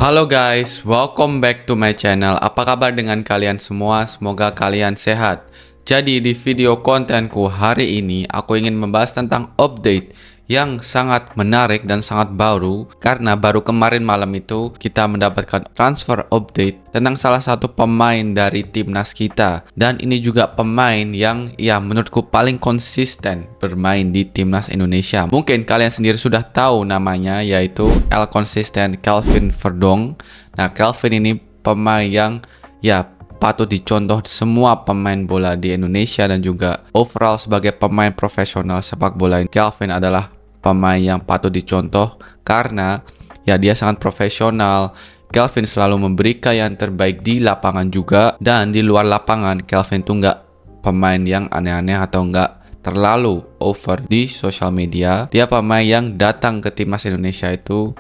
Halo guys, welcome back to my channel. Apa kabar dengan kalian semua? Semoga kalian sehat. Jadi di video kontenku hari ini aku ingin membahas tentang update yang sangat menarik dan sangat baru, karena baru kemarin malam itu kita mendapatkan transfer update tentang salah satu pemain dari timnas kita, dan ini juga pemain yang menurutku paling konsisten bermain di timnas Indonesia. Mungkin kalian sendiri sudah tahu namanya, yaitu El Konsisten Kelvin Verdong. Nah, Kelvin ini pemain yang patut dicontoh semua pemain bola di Indonesia, dan juga overall sebagai pemain profesional sepak bola, Kelvin adalah pemain yang patut dicontoh karena dia sangat profesional. Kelvin selalu memberikan yang terbaik di lapangan juga, dan di luar lapangan Kelvin tuh nggak pemain yang aneh-aneh atau nggak terlalu over di sosial media. Dia pemain yang datang ke timnas Indonesia itu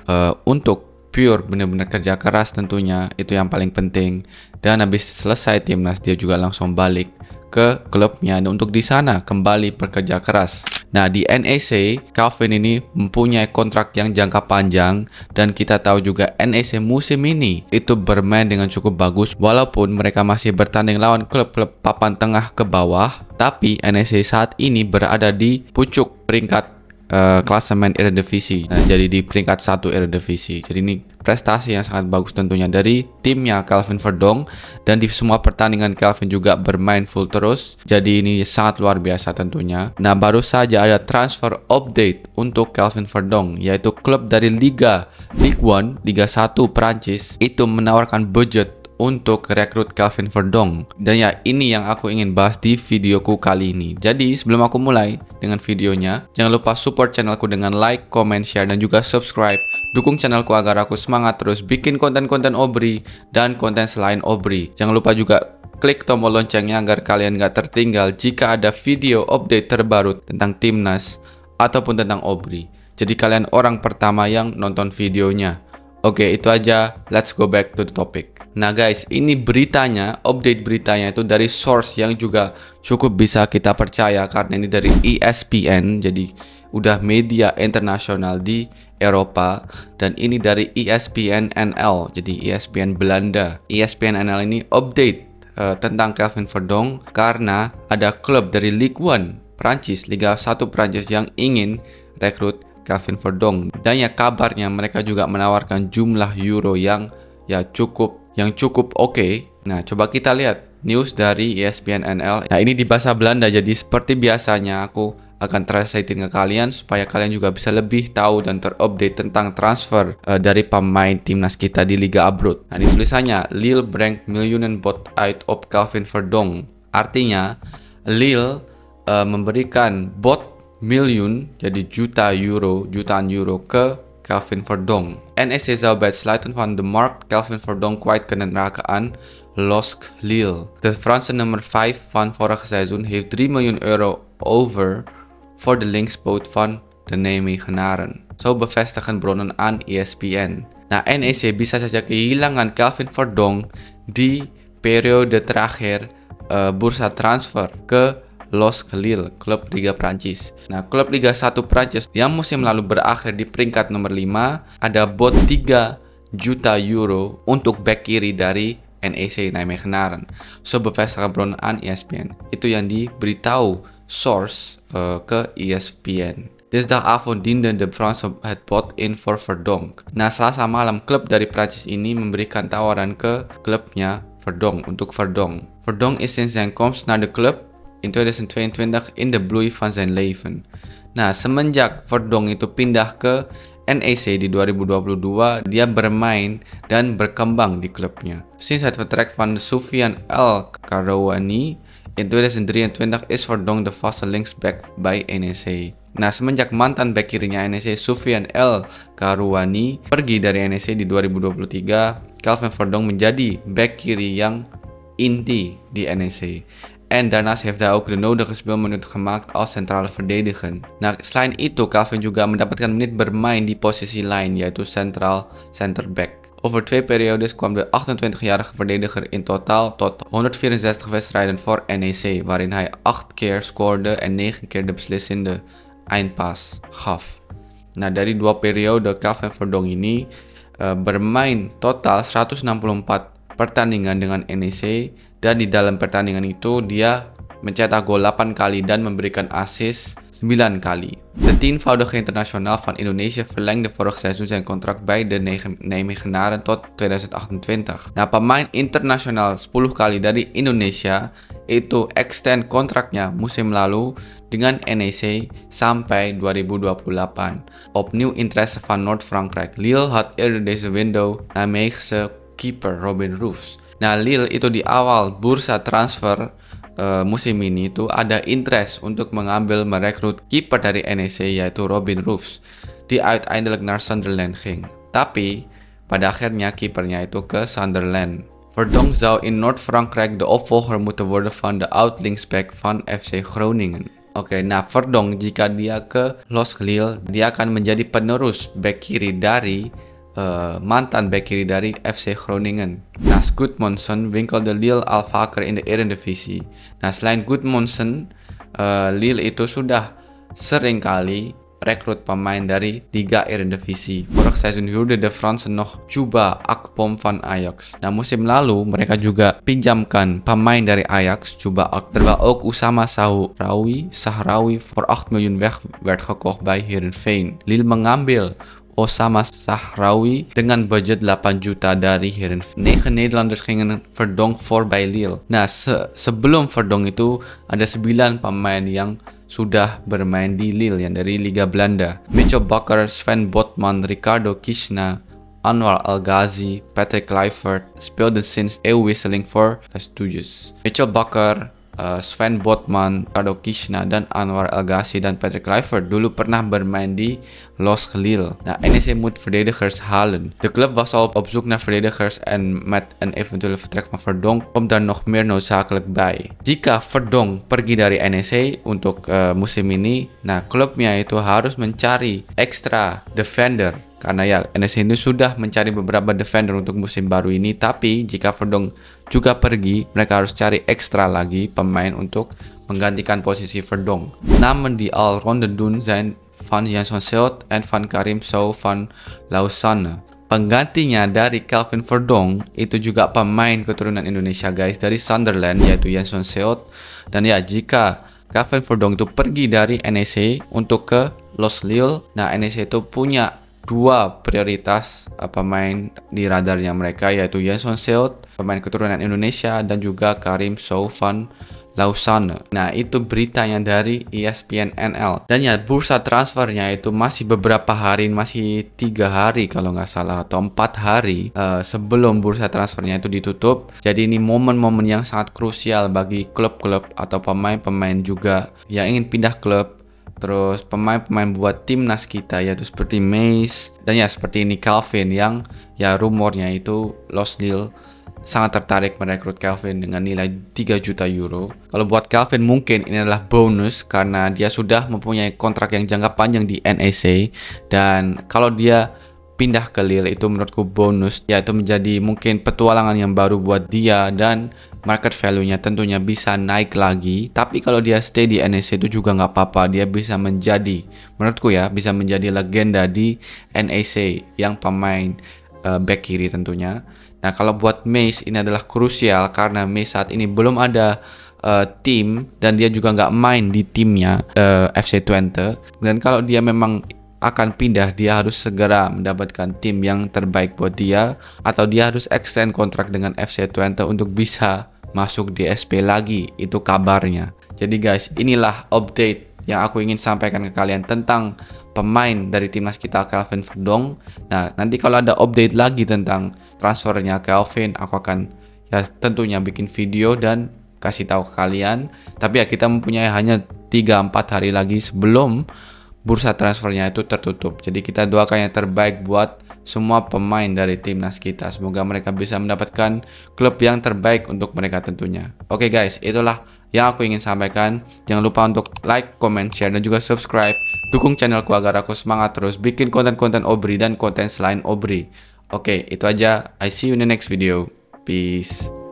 untuk pure benar-benar kerja keras, tentunya itu yang paling penting. Dan habis selesai timnas dia juga langsung balik ke klubnya untuk di sana kembali bekerja keras. Nah, di NEC Kelvin ini mempunyai kontrak yang jangka panjang, dan kita tahu juga NEC musim ini itu bermain dengan cukup bagus walaupun mereka masih bertanding lawan klub-klub papan tengah ke bawah. Tapi NEC saat ini berada di pucuk peringkat klasemen Eredivisie. Nah, jadi di peringkat 1 Eredivisie. Jadi ini prestasi yang sangat bagus tentunya dari timnya Kelvin Verdong, dan di semua pertandingan Kelvin juga bermain full terus. Jadi ini sangat luar biasa tentunya. Nah, baru saja ada transfer update untuk Kelvin Verdong, yaitu klub dari Ligue 1, Liga 1 Prancis itu menawarkan budget untuk rekrut Kelvin Verdong. Dan ini yang aku ingin bahas di videoku kali ini. Jadi sebelum aku mulai dengan videonya, jangan lupa support channelku dengan like, comment, share, dan juga subscribe. Dukung channelku agar aku semangat terus bikin konten-konten Obri dan konten selain Obri. Jangan lupa juga klik tombol loncengnya agar kalian gak tertinggal jika ada video update terbaru tentang timnas ataupun tentang Obri. Jadi kalian orang pertama yang nonton videonya. Oke, itu aja. Let's go back to the topic. Nah guys, ini beritanya, update beritanya itu dari source yang juga cukup bisa kita percaya, karena ini dari ESPN, jadi udah media internasional di Eropa. Dan ini dari ESPN NL, jadi ESPN Belanda. ESPN NL ini update tentang Kelvin Verdong karena ada klub dari Ligue 1 Prancis, Liga 1 Prancis yang ingin rekrut Kelvin Verdong, dan kabarnya mereka juga menawarkan jumlah euro yang cukup oke. Nah, coba kita lihat news dari ESPN NL. Nah, ini di bahasa Belanda, jadi seperti biasanya aku akan translatein ke kalian supaya kalian juga bisa lebih tahu dan terupdate tentang transfer dari pemain timnas kita di Liga Abroad. Nah, di tulisannya Lille brengt miljoenen bod uit op Kelvin Verdong. Artinya Lille memberikan bot miljoen, jadi jutaan euro ke Kelvin Verdong. NEC zou bij het sluiten van de markt Kelvin Verdong kwijt kunnen raken aan LOSC Lille. De Franse nummer 5 van vorige seizoen heeft 3 miljoen euro over voor de linkspoot van de Nijmegenaren. Zo bevestigen bronnen aan ESPN. Nah, NEC bisa saja kehilangan Kelvin Verdong di periode terakhir bursa transfer ke LOSC Lille, klub Liga Prancis. Nah, klub Liga 1 Prancis yang musim lalu berakhir di peringkat nomor 5, ada bot 3 juta euro untuk back kiri dari NEC Nijmegen. So bevestigen bronnen aan ESPN. Itu yang diberitahu source ke ESPN. Dinsdagavond diende de Franse het bod in voor Verdong. Nah, Selasa malam klub dari Prancis ini memberikan tawaran ke klubnya Verdong, untuk Verdong. Verdong is sinds zijn komst naar de club in 2022 in de bloei van zijn leven. Nah, semenjak Verdong itu pindah ke NEC di 2022, dia bermain dan berkembang di klubnya. Sinds het vertrek van Soufiane El Karouani in 2023 is Verdong de vaste linksback bij NEC. Nah, semenjak mantan back kirinya NEC Soufiane El Karouani pergi dari NEC di 2023, Kelvin Verdong menjadi back kiri yang inti di NEC. En daarnaast heeft hij ook de nodige speelminuten gemaakt als centrale verdediger. Nah, selain itu, Kelvin juga mendapatkan menit bermain di posisi lain, yaitu central center back. Over 2 periodes kwam de 28-jarige verdediger in totaal tot 164 wedstrijden voor NEC, waarin hij 8 keer scoorde en 9 keer de beslissende eindpas gaf. Nah, dari 2 periode Kelvin Verdong ini bermain total 164 pertandingan dengan NEC, dan di dalam pertandingan itu dia mencetak gol 8 kali dan memberikan assist 9 kali. De 10 voudige internationaal van Indonesië verlengde vorig seizoen zijn contract bij de Nijmegenaren tot 2028. Nah, pemain internasional 10 kali dari Indonesia itu extend kontraknya musim lalu dengan NEC sampai 2028. Opnieuw interesse van Noord-Frankrijk. Lille had eerder deze window Nijmeegse keeper Robin Roefs. Nah, Lille itu di awal bursa transfer musim ini itu ada interest untuk merekrut kiper dari NEC yaitu Robin Roefs, die uiteindelijk naar Sunderland ging. Tapi pada akhirnya kipernya itu ke Sunderland. Verdonk zou in Noord-Frankrijk de opvolger moeten worden van de oud-linksback van FC Groningen. Oke, nah Verdonk jika dia ke Los Lille, dia akan menjadi penerus back kiri dari mantan back kiri dari FC Groningen. Nah, Gudmundsson winkelde Lille al vaker in de Eredivisie. Nah, selain Gudmundsson, Lille itu sudah sering kali rekrut pemain dari Liga Eredivisie. Vorig seizoen huurde de Fransen nog Chuba Akpom van Ajax. Nah, musim lalu mereka juga pinjamkan pemain dari Ajax, Chuba Akpom. Terwijl ook Usama Sahrawi voor 8 miljoen weg werd gekocht bij Heerenveen. Lille mengambil Osama Sahrawi dengan budget 8 juta dari Heerenveen. 9 Nederlanders gingen Verdonk voor bij Lille. Nah, sebelum Verdonk itu ada 9 pemain yang sudah bermain di Lille yang dari Liga Belanda. Mitchell Bakker, Sven Botman, Ricardo Kishna, Anwar El Ghazi, Patrick Kluivert speelden sinds eeuwwisseling voor Les Tuyes. Mitchell Bakker, Sven Botman, Ricardo Kishna, dan Anwar El Ghazi dan Patrick Kluivert dulu pernah bermain di Los Lille. Nah, NEC moet verdedigers halen. De club was al op zoek naar verdedigers en met een eventuele vertrek van Verdonk komt daar nog meer noodzakelijk bij. Jika Verdonk pergi dari NEC untuk musim ini, nah klubnya itu harus mencari extra defender. Karena ya NEC ini sudah mencari beberapa defender untuk musim baru ini, tapi jika Verdonk juga pergi, mereka harus cari ekstra lagi pemain untuk menggantikan posisi Verdonk. Namen die al ronde doen zijn Van Janson Seelt en Van Karim Sow van Lausanne. Penggantinya dari Calvin Verdonk itu juga pemain keturunan Indonesia guys, dari Sunderland yaitu Janson Seelt. Dan ya jika Calvin Verdonk itu pergi dari NEC untuk ke Los Lille, nah NEC itu punya dua prioritas pemain di radarnya mereka, yaitu Janson Seelt, pemain keturunan Indonesia, dan juga Karim Sow van Lausanne. Nah, itu beritanya dari ESPN NL. Dan ya, bursa transfernya itu masih beberapa hari, masih 3 hari kalau nggak salah, atau 4 hari sebelum bursa transfernya itu ditutup. Jadi ini momen-momen yang sangat krusial bagi klub-klub atau pemain-pemain juga yang ingin pindah klub. Terus pemain-pemain buat timnas kita, yaitu seperti Mace dan ya seperti ini Calvin, yang ya rumornya itu Los Lille sangat tertarik merekrut Calvin dengan nilai 3 juta euro. Kalau buat Calvin mungkin ini adalah bonus karena dia sudah mempunyai kontrak yang jangka panjang di NEC, dan kalau dia pindah ke Lille itu menurutku bonus, yaitu menjadi mungkin petualangan yang baru buat dia dan market value-nya tentunya bisa naik lagi. Tapi kalau dia stay di NEC itu juga nggak apa-apa, dia bisa menjadi, menurutku ya, bisa menjadi legenda di NEC yang pemain back kiri tentunya. Nah, kalau buat Mace ini adalah krusial karena Mace saat ini belum ada tim dan dia juga nggak main di timnya FC Twente. Dan kalau dia memang akan pindah, dia harus segera mendapatkan tim yang terbaik buat dia, atau dia harus extend kontrak dengan FC Twente untuk bisa masuk di SP lagi, itu kabarnya. Jadi guys, inilah update yang aku ingin sampaikan ke kalian tentang pemain dari timnas kita, Calvin Verdonk. Nah, nanti kalau ada update lagi tentang transfernya Calvin, aku akan ya tentunya bikin video dan kasih tahu ke kalian. Tapi ya kita mempunyai hanya 3-4 hari lagi sebelum bursa transfernya itu tertutup. Jadi kita doakan yang terbaik buat semua pemain dari timnas kita. Semoga mereka bisa mendapatkan klub yang terbaik untuk mereka tentunya. Oke guys, itulah yang aku ingin sampaikan. Jangan lupa untuk like, comment, share, dan juga subscribe. Dukung channelku agar aku semangat terus bikin konten-konten Obri dan konten selain Obri. Oke, itu aja. I see you in the next video. Peace.